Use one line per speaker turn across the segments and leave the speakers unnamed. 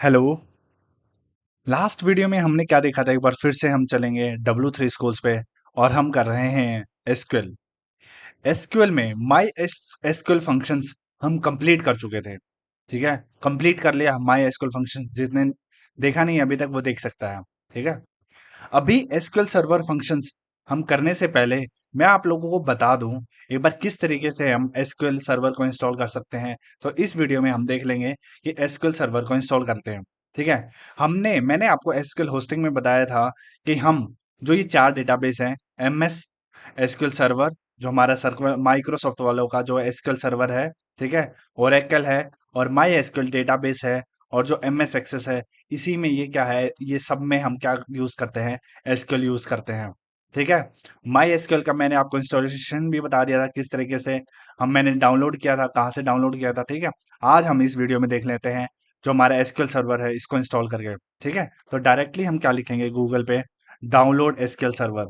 Hello. Last video में हमने क्या देखा था? एक बार फिर से हम चलेंगे W3 स्कूल्स पे और हम कर रहे हैं एसक्यूएल। एसक्यूएल में माई एसक्यूएल फंक्शंस हम कंप्लीट कर चुके थे। ठीक है, कंप्लीट कर लिया माई एसक्यूएल फंक्शन। जिसने देखा नहीं अभी तक वो देख सकता है। ठीक है, अभी एसक्यूएल सर्वर फंक्शंस हम करने से पहले मैं आप लोगों को बता दूं एक बार किस तरीके से हम एसक्यूएल सर्वर को इंस्टॉल कर सकते हैं। तो इस वीडियो में हम देख लेंगे कि एसक्यूएल सर्वर को इंस्टॉल करते हैं। ठीक है, मैंने आपको एसक्यूएल होस्टिंग में बताया था कि हम जो ये चार डेटाबेस हैं, एमएस एसक्यूएल सर्वर जो हमारा सर्वर माइक्रोसॉफ्ट वालों का जो एसक्यूएल सर्वर है, ठीक है, ओरेकल है और माई एसक्यूएल डेटाबेस है और जो एमएस एक्सेस है, इसी में ये क्या है, ये सब में हम क्या यूज करते हैं, एसक्यूएल यूज करते हैं। ठीक है, माई एसक्यूएल का मैंने आपको इंस्टॉलेशन भी बता दिया था किस तरीके से मैंने डाउनलोड किया था, कहाँ से डाउनलोड किया था। ठीक है, आज हम इस वीडियो में देख लेते हैं जो हमारा एसक्यूएल सर्वर है इसको इंस्टॉल करके। ठीक है, तो डायरेक्टली हम क्या लिखेंगे गूगल पे, डाउनलोड एसक्यूएल सर्वर,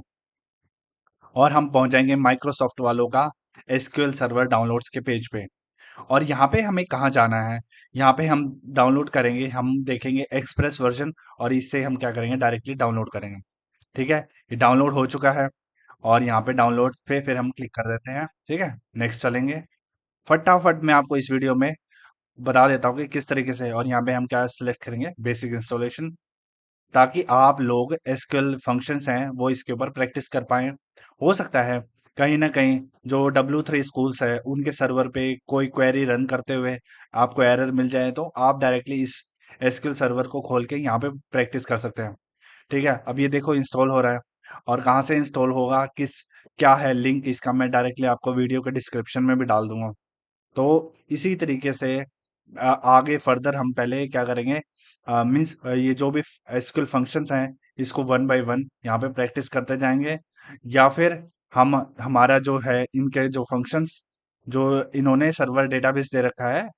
और हम पहुंच जाएंगे माइक्रोसॉफ्ट वालों का एसक्यूएल सर्वर डाउनलोड्स के पेज पे। और यहाँ पे हमें कहाँ जाना है, यहाँ पे हम डाउनलोड करेंगे, हम देखेंगे एक्सप्रेस वर्जन और इससे हम क्या करेंगे, डायरेक्टली डाउनलोड करेंगे। ठीक है, ये डाउनलोड हो चुका है और यहाँ पे डाउनलोड पे फिर हम क्लिक कर देते हैं। ठीक है, नेक्स्ट चलेंगे। फटाफट मैं आपको इस वीडियो में बता देता हूँ कि किस तरीके से, और यहाँ पे हम क्या सिलेक्ट करेंगे, बेसिक इंस्टॉलेशन, ताकि आप लोग एसक्यूएल फंक्शंस हैं वो इसके ऊपर प्रैक्टिस कर पाएं। हो सकता है कहीं ना कहीं जो W3 स्कूल्स है उनके सर्वर पे कोई क्वेरी रन करते हुए आपको एरर मिल जाए, तो आप डायरेक्टली इस एसक्यूएल सर्वर को खोल के यहाँ पे प्रैक्टिस कर सकते हैं। ठीक है, अब ये देखो इंस्टॉल हो रहा है, और कहाँ से इंस्टॉल होगा, किस क्या है लिंक इसका, मैं डायरेक्टली आपको वीडियो के डिस्क्रिप्शन में भी डाल दूंगा। तो इसी तरीके से आगे फर्दर हम पहले क्या करेंगे, मीन्स ये जो भी एसक्यूएल फंक्शंस हैं इसको वन बाय वन यहाँ पे प्रैक्टिस करते जाएंगे, या फिर हम हमारा जो है इनके जो फंक्शंस जो इन्होंने सर्वर डेटाबेस दे रखा है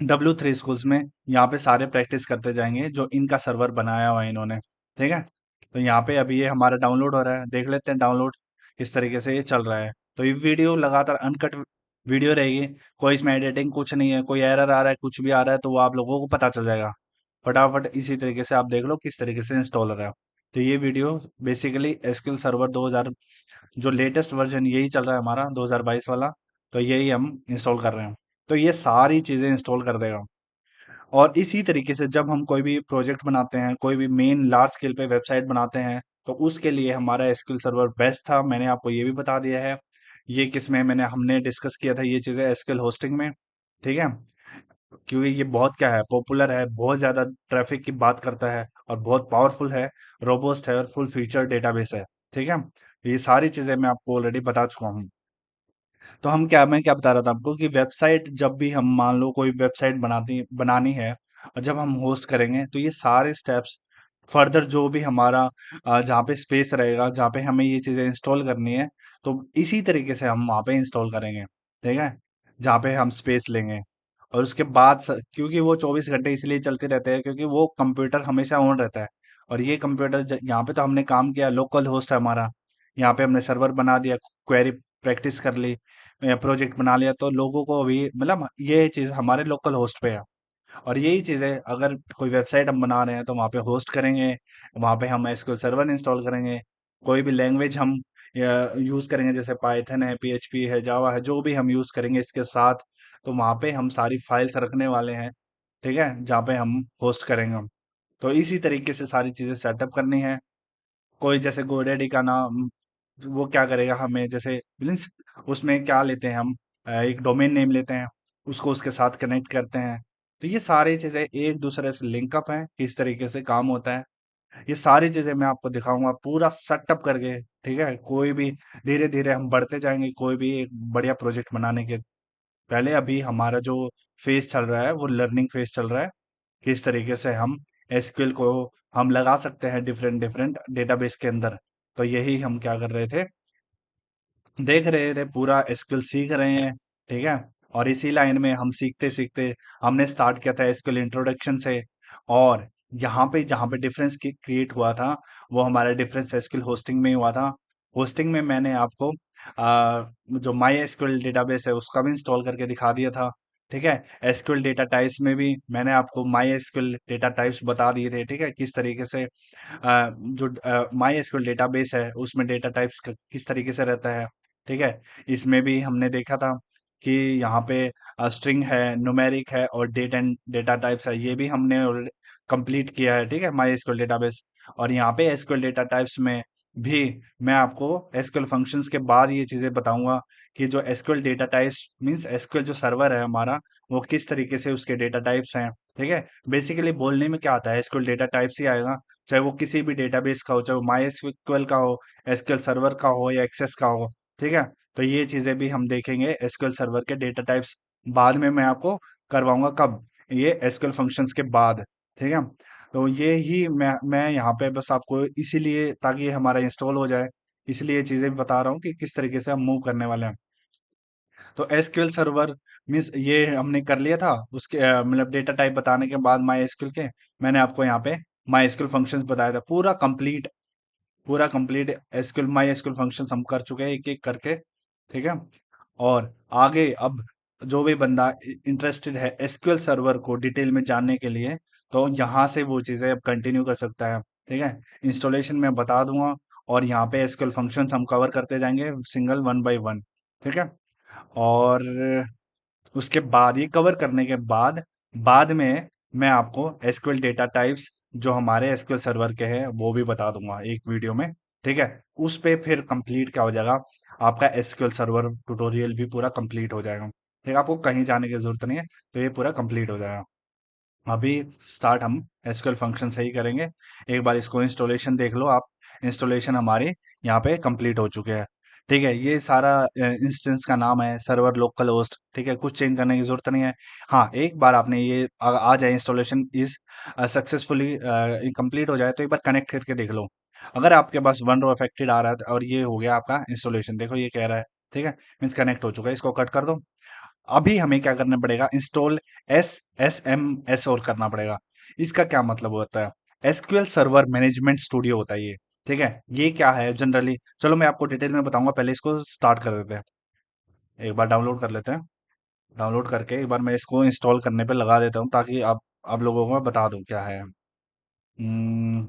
W3 स्कूल्स में, यहाँ पे सारे प्रैक्टिस करते जाएंगे जो इनका सर्वर बनाया हुआ है इन्होंने। ठीक है, तो यहाँ पे अभी ये हमारा डाउनलोड हो रहा है, देख लेते हैं डाउनलोड किस तरीके से ये चल रहा है। तो ये वीडियो लगातार अनकट वीडियो रहेगी, कोई इसमें एडिटिंग कुछ नहीं है, कोई एरर आ रहा है कुछ भी आ रहा है तो वो आप लोगों को पता चल जाएगा। फटाफट इसी तरीके से आप देख लो किस तरीके से इंस्टॉल हो रहा है। तो ये वीडियो बेसिकली एसक्यूएल सर्वर 2000 जो लेटेस्ट वर्जन यही चल रहा है हमारा 2022 वाला, तो यही हम इंस्टॉल कर रहे हैं। तो ये सारी चीज़ें इंस्टॉल कर देगा। और इसी तरीके से जब हम कोई भी प्रोजेक्ट बनाते हैं, कोई भी मेन लार्ज स्केल पे वेबसाइट बनाते हैं, तो उसके लिए हमारा एसक्यूएल सर्वर बेस्ट था। मैंने आपको ये भी बता दिया है। ये किसमें हमने डिस्कस किया था ये चीज़ें एसक्यूएल होस्टिंग में। ठीक है, क्योंकि ये बहुत क्या है, पॉपुलर है, बहुत ज़्यादा ट्रैफिक की बात करता है और बहुत पावरफुल है, रोबस्ट है और फुल फीचर डेटाबेस है। ठीक है, ये सारी चीज़ें मैं आपको ऑलरेडी बता चुका हूँ। तो मैं क्या बता रहा था आपको कि वेबसाइट जब भी हम मान लो कोई वेबसाइट बनानी है और जब हम होस्ट करेंगे तो ये सारे स्टेप्स फर्दर जो भी हमारा जहाँ पे स्पेस रहेगा, जहाँ पे हमें ये चीज़ें इंस्टॉल करनी है, तो इसी तरीके से हम वहाँ पे इंस्टॉल करेंगे। ठीक है, जहाँ पे हम स्पेस लेंगे और उसके बाद क्योंकि वो 24 घंटे इसलिए चलते रहते हैं क्योंकि वो कंप्यूटर हमेशा ऑन रहता है। और ये कंप्यूटर यहाँ पे तो हमने काम किया, लोकल होस्ट है हमारा, यहाँ पे हमने सर्वर बना दिया, क्वेरी प्रैक्टिस कर ली या प्रोजेक्ट बना लिया, तो लोगों को अभी मतलब ये चीज़ हमारे लोकल होस्ट पे है। और यही चीज़ें अगर कोई वेबसाइट हम बना रहे हैं तो वहाँ पे होस्ट करेंगे, वहाँ पे हम एसक्यूएल सर्वर इंस्टॉल करेंगे, कोई भी लैंग्वेज हम यूज़ करेंगे, जैसे पाइथन है, पीएचपी है, जावा है, जो भी हम यूज़ करेंगे इसके साथ, तो वहाँ पे हम सारी फाइल्स रखने वाले हैं। ठीक है, जहाँ पे हम होस्ट करेंगे हम। तो इसी तरीके से सारी चीज़ें सेटअप करनी है। कोई जैसे गोडैडी का नाम, वो क्या करेगा हमें, जैसे मीन्स उसमें क्या लेते हैं हम, एक डोमेन नेम लेते हैं, उसको उसके साथ कनेक्ट करते हैं। तो ये सारी चीज़ें एक दूसरे से लिंकअप हैं, किस तरीके से काम होता है, ये सारी चीज़ें मैं आपको दिखाऊंगा पूरा सेटअप करके। ठीक है, कोई भी धीरे धीरे हम बढ़ते जाएंगे कोई भी एक बढ़िया प्रोजेक्ट बनाने के पहले। अभी हमारा जो फेज चल रहा है वो लर्निंग फेज चल रहा है, किस तरीके से हम एसक्यूएल को हम लगा सकते हैं डिफरेंट डिफरेंट डेटाबेस के अंदर। तो यही हम क्या कर रहे थे, देख रहे थे, पूरा एसक्यूएल सीख रहे हैं। ठीक है, और इसी लाइन में हम सीखते सीखते हमने स्टार्ट किया था एसक्यूएल इंट्रोडक्शन से। और यहाँ पे जहाँ पे डिफरेंस क्रिएट हुआ था वो हमारा डिफरेंस एसक्यूएल होस्टिंग में ही हुआ था। होस्टिंग में मैंने आपको जो माई एसक्यूएल डेटाबेस है उसका भी इंस्टॉल करके दिखा दिया था। ठीक है। एसक्यूएल डेटा टाइप्स में भी मैंने आपको माई एसक्यूएल डेटा टाइप्स बता दिए थे, ठीक है, किस तरीके से जो माई एसक्यूएल डेटाबेस है उसमें डेटा टाइप्स किस तरीके से रहता है, ठीक है। इसमें भी हमने देखा था कि यहाँ पे स्ट्रिंग है, न्यूमेरिक है और डेट एंड डेटा टाइप्स है, ये भी हमने कंप्लीट किया है, ठीक है, माई एसक्यूएल डेटाबेस। और यहाँ पे एसक्यूएल डेटा टाइप्स में भी मैं आपको एसक्यूएल फंक्शंस के बाद ये चीजें बताऊंगा कि जो SQL data types means SQL जो सर्वर है हमारा, वो किस तरीके से उसके डेटा टाइप्स हैं, ठीक है। बेसिकली बोलने में क्या आता है, एसक्यूएल डेटा टाइप्स ही आएगा, चाहे वो किसी भी डेटाबेस का हो, चाहे वो माई एसक्यूएल का हो, एसक्यूएल सर्वर का हो या एक्सेस का हो, ठीक है। तो ये चीजें भी हम देखेंगे एसक्यूएल सर्वर के डेटा टाइप्स बाद में मैं आपको करवाऊंगा, कब, ये एसक्यूएल फंक्शंस के बाद, ठीक है। तो ये ही मैं यहाँ पे बस आपको इसीलिए ताकि ये हमारा इंस्टॉल हो जाए, इसलिए ये चीजें बता रहा हूँ कि किस तरीके से हम मूव करने वाले हैं। तो एसक्यूएल सर्वर मीन्स ये हमने कर लिया था, उसके मतलब डेटा टाइप बताने के बाद माई एसक्यूएल के मैंने आपको यहाँ पे माई एसक्यूएल फंक्शंस बताया था, पूरा complete SQL my SQL functions हम कर चुके हैं एक एक करके, ठीक है। और आगे अब जो भी बंदा इंटरेस्टेड है एसक्यूएल सर्वर को डिटेल में जानने के लिए, तो यहाँ से वो चीज़ें अब कंटिन्यू कर सकता है, ठीक है। इंस्टॉलेशन में बता दूंगा और यहाँ पे एसक्यूएल फंक्शंस हम कवर करते जाएंगे सिंगल वन बाय वन, ठीक है। और उसके बाद ये कवर करने के बाद बाद में मैं आपको एसक्यूएल डेटा टाइप्स जो हमारे एसक्यूएल सर्वर के हैं वो भी बता दूंगा एक वीडियो में, ठीक है। उस पे फिर कंप्लीट क्या हो जाएगा, आपका एसक्यूएल सर्वर ट्यूटोरियल भी पूरा कंप्लीट हो जाएगा, ठीक है। आपको कहीं जाने की जरूरत नहीं है, तो ये पूरा कंप्लीट हो जाएगा। अभी स्टार्ट हम एसक्यूएल फंक्शन से ही करेंगे। एक बार इसको इंस्टॉलेशन देख लो आप, इंस्टॉलेशन हमारे यहाँ पे कंप्लीट हो चुके हैं, ठीक है। ये सारा इंस्टेंस का नाम है सर्वर लोकल होस्ट, ठीक है, कुछ चेंज करने की जरूरत नहीं है। हाँ, एक बार आपने ये आ जाए इंस्टॉलेशन इज सक्सेसफुली कंप्लीट हो जाए तो एक बार कनेक्ट करके देख लो। अगर आपके पास वन रो अफेक्टेड आ रहा है और ये हो गया आपका इंस्टॉलेशन, देखो ये कह रहा है, ठीक है, मीन्स कनेक्ट हो चुका है, इसको कट कर दो। अभी हमें क्या करना पड़ेगा, इंस्टॉल एस और करना पड़ेगा। इसका क्या मतलब होता है, एसक्यूएल सर्वर मैनेजमेंट स्टूडियो होता है ये, ठीक है। ये क्या है जनरली, चलो मैं आपको डिटेल में बताऊंगा, पहले इसको स्टार्ट कर देते हैं। एक बार डाउनलोड कर लेते हैं, डाउनलोड करके एक बार मैं इसको इंस्टॉल करने पे लगा देता हूँ ताकि आप लोगों को मैं बता दूं क्या है।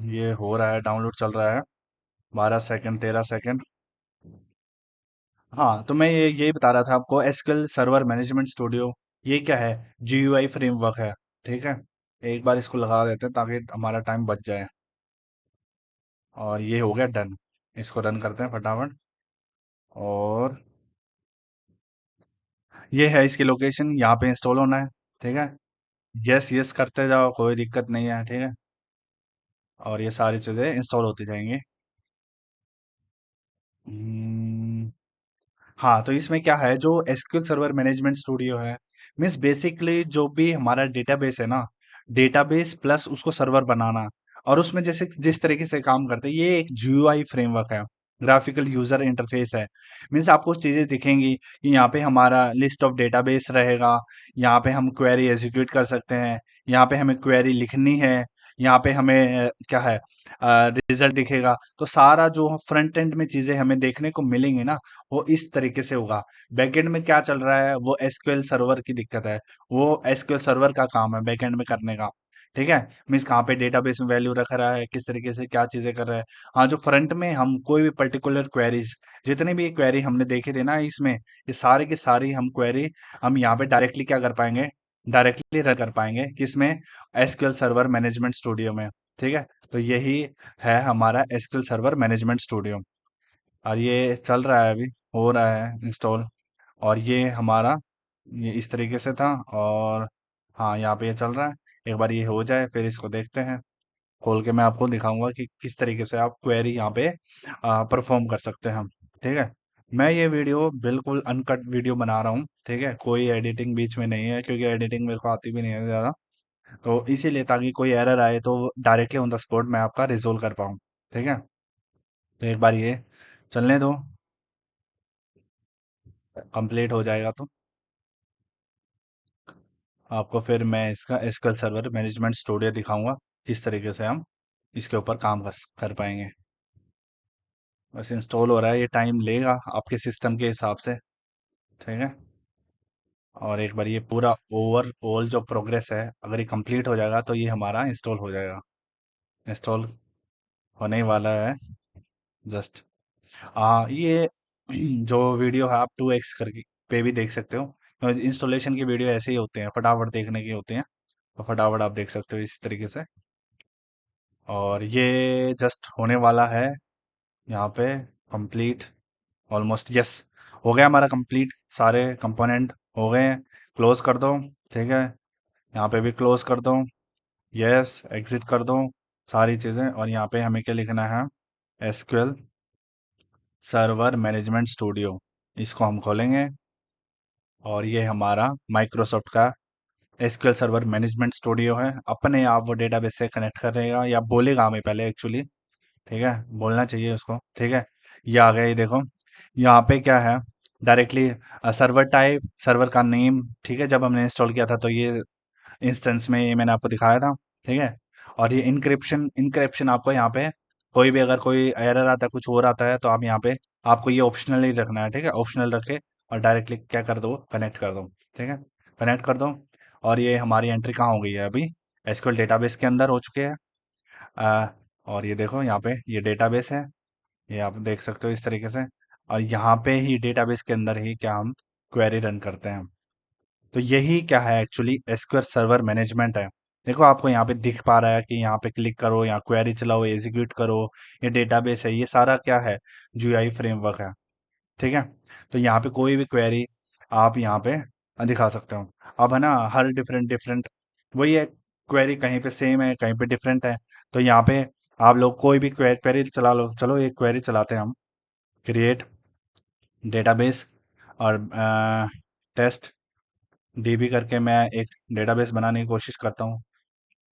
ये हो रहा है, डाउनलोड चल रहा है, 12 सेकंड 13 सेकंड। हाँ, तो मैं ये यही बता रहा था आपको, एसक्यूएल सर्वर मैनेजमेंट स्टूडियो ये क्या है, जीयूआई फ्रेमवर्क है, ठीक है। एक बार इसको लगा देते हैं ताकि हमारा टाइम बच जाए। और ये हो गया डन, इसको रन करते हैं फटाफट। और ये है इसकी लोकेशन, यहाँ पे इंस्टॉल होना है, ठीक है। यस यस करते जाओ, कोई दिक्कत नहीं है, ठीक है। और ये सारी चीज़ें इंस्टॉल होती जाएंगी। हम्म, हाँ, तो इसमें क्या है, जो एसक्यूएल सर्वर मैनेजमेंट स्टूडियो है, मीन्स बेसिकली जो भी हमारा डेटाबेस है ना, डेटाबेस प्लस उसको सर्वर बनाना, और उसमें जैसे जिस तरीके से काम करते हैं, ये एक जीयूआई फ्रेमवर्क है, ग्राफिकल यूजर इंटरफेस है। मीन्स आपको चीजें दिखेंगी कि यहाँ पे हमारा लिस्ट ऑफ डेटाबेस रहेगा, यहाँ पे हम क्वेरी एग्जीक्यूट कर सकते हैं, यहाँ पे हमें क्वेरी लिखनी है, यहाँ पे हमें क्या है, रिजल्ट दिखेगा। तो सारा जो फ्रंट एंड में चीजें हमें देखने को मिलेंगी ना, वो इस तरीके से होगा। बैकएंड में क्या चल रहा है, वो एसक्यूएल सर्वर की दिक्कत है, वो एसक्यूएल सर्वर का काम है बैकएंड में करने का, ठीक है। मीन्स कहाँ पे डेटाबेस में वैल्यू रख रहा है, किस तरीके से क्या चीजें कर रहा है। हाँ, जो फ्रंट में हम कोई भी पर्टिकुलर क्वेरीज, जितने भी क्वेरी हमने देखे थे ना इसमें, ये सारे की सारी हम क्वेरी हम यहाँ पे डायरेक्टली क्या कर पाएंगे, डायरेक्टली रन कर पाएंगे, किसमें, एसक्यूएल सर्वर मैनेजमेंट स्टूडियो में, ठीक है। तो यही है हमारा एसक्यूएल सर्वर मैनेजमेंट स्टूडियो। और ये चल रहा है अभी, हो रहा है इंस्टॉल। और ये हमारा ये इस तरीके से था। और हाँ, यहाँ पे ये चल रहा है, एक बार ये हो जाए फिर इसको देखते हैं, खोल के मैं आपको दिखाऊंगा कि किस तरीके से आप क्वेरी यहाँ पे परफॉर्म कर सकते हैं, ठीक है। मैं ये वीडियो बिल्कुल अनकट वीडियो बना रहा हूँ, ठीक है, कोई एडिटिंग बीच में नहीं है क्योंकि एडिटिंग मेरे को आती भी नहीं है ज़्यादा। तो इसीलिए ताकि कोई एरर आए तो डायरेक्टली ऑन द स्पॉट मैं आपका रिजोल्व कर पाऊँ, ठीक है। तो एक बार ये चलने दो, कंप्लीट हो जाएगा तो आपको फिर मैं इसका एसक्यूएल सर्वर मैनेजमेंट स्टूडियो दिखाऊंगा, किस तरीके से हम इसके ऊपर काम कर पाएंगे। बस इंस्टॉल हो रहा है, ये टाइम लेगा आपके सिस्टम के हिसाब से, ठीक है। और एक बार ये पूरा ओवरऑल जो प्रोग्रेस है, अगर ये कंप्लीट हो जाएगा तो ये हमारा इंस्टॉल हो जाएगा। इंस्टॉल होने वाला है जस्ट। ये जो वीडियो है आप 2x करके पे भी देख सकते हो। इंस्टॉलेशन की वीडियो ऐसे ही होते हैं, फटाफट देखने की होते हैं, तो फटाफट आप देख सकते हो इस तरीके से। और ये जस्ट होने वाला है यहाँ पे कंप्लीट। ऑलमोस्ट यस, हो गया हमारा कंप्लीट, सारे कंपोनेंट हो गए हैं। क्लोज कर दो। ठीक है, यहाँ पे भी क्लोज कर दो। यस, एग्जिट कर दो सारी चीज़ें। और यहाँ पे हमें क्या लिखना है, एसक्यूएल सर्वर मैनेजमेंट स्टूडियो, इसको हम खोलेंगे। और ये हमारा माइक्रोसॉफ्ट का एसक्यूएल सर्वर मैनेजमेंट स्टूडियो है। अपने आप वो डेटाबेस से कनेक्ट करेगा या बोलेगा हमें पहले एक्चुअली। ठीक है, बोलना चाहिए उसको। ठीक है, ये आ गया, ये देखो यहाँ पे क्या है, डायरेक्टली सर्वर टाइप, सर्वर का नेम। ठीक है, जब हमने इंस्टॉल किया था तो ये इंस्टेंस में ये मैंने आपको दिखाया था। ठीक है, और ये इनक्रिप्शन, इनक्रिप्शन आपको यहाँ पे कोई भी अगर कोई एरर आता है, कुछ और आता है, तो आप यहाँ पे आपको ये ऑप्शनल ही रखना है। ठीक है, ऑप्शनल रखे और डायरेक्टली क्या कर दो, कनेक्ट कर दो। ठीक है, कनेक्ट कर दो। और ये हमारी एंट्री कहाँ हो गई है अभी, एसक्यूएल डेटाबेस के अंदर हो चुके हैं। आ, और ये देखो यहाँ पे ये डेटाबेस है, ये आप देख सकते हो इस तरीके से। और यहाँ पे ही डेटाबेस के अंदर ही क्या हम क्वेरी रन करते हैं। तो यही क्या है एक्चुअली एसक्यूएल सर्वर मैनेजमेंट है। देखो आपको यहाँ पे दिख पा रहा है कि यहाँ पे क्लिक करो, यहाँ क्वेरी चलाओ, एग्जीक्यूट करो, ये डेटाबेस है, ये सारा क्या है, जीयूआई फ्रेमवर्क है। ठीक है, तो यहाँ पे कोई भी क्वेरी आप यहाँ पे दिखा सकते हो। अब है ना, हर डिफरेंट डिफरेंट वही है, क्वेरी कहीं पे सेम है, कहीं पे डिफरेंट है। तो यहाँ पे आप लोग कोई भी क्वेरी चला लो। चलो एक क्वेरी चलाते हैं हम, क्रिएट डेटाबेस और टेस्ट डीबी करके मैं एक डेटाबेस बनाने की कोशिश करता हूँ।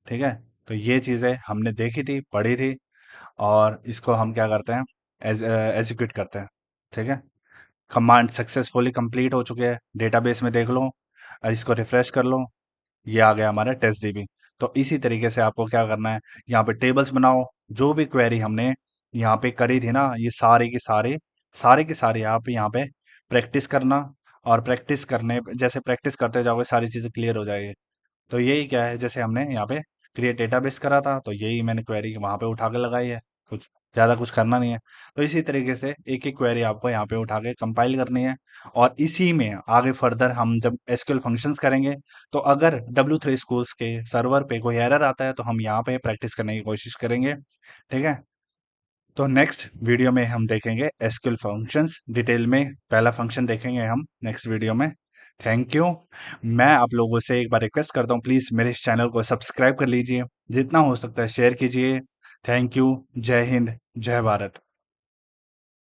ठीक है, तो ये चीज़ें हमने देखी थी, पढ़ी थी, और इसको हम क्या करते हैं, एग्जीक्यूट करते हैं। ठीक है, कमांड सक्सेसफुली कंप्लीट हो चुके हैं, डेटाबेस में देख लो और इसको रिफ्रेश कर लो, ये आ गया हमारा टेस्ट डीबी। तो इसी तरीके से आपको क्या करना है, यहाँ पे टेबल्स बनाओ। जो भी क्वेरी हमने यहाँ पे करी थी ना, ये सारे की सारी आप यहाँ पे प्रैक्टिस करना। और प्रैक्टिस करने जैसे प्रैक्टिस करते जाओगे सारी चीज़ें क्लियर हो जाएगी। तो यही क्या है, जैसे हमने यहाँ पे क्रिएट डेटाबेस करा था, तो यही मैंने क्वेरी वहाँ पे उठा के लगाई है। कुछ ज़्यादा कुछ करना नहीं है। तो इसी तरीके से एक एक क्वेरी आपको यहाँ पे उठा के कंपाइल करनी है। और इसी में आगे फर्दर हम जब एसक्यूएल फंक्शंस करेंगे, तो अगर W3 स्कूल्स के सर्वर पे कोई एरर आता है तो हम यहाँ पे प्रैक्टिस करने की कोशिश करेंगे। ठीक है, तो नेक्स्ट वीडियो में हम देखेंगे एसक्यूएल फंक्शंस डिटेल में, पहला फंक्शन देखेंगे हम नेक्स्ट वीडियो में। Thank you. मैं आप लोगों से एक बार रिक्वेस्ट करता हूँ, प्लीज़ मेरे इस चैनल को सब्सक्राइब कर लीजिए, जितना हो सकता है शेयर कीजिए। Thank you. जय हिंद, जय भारत।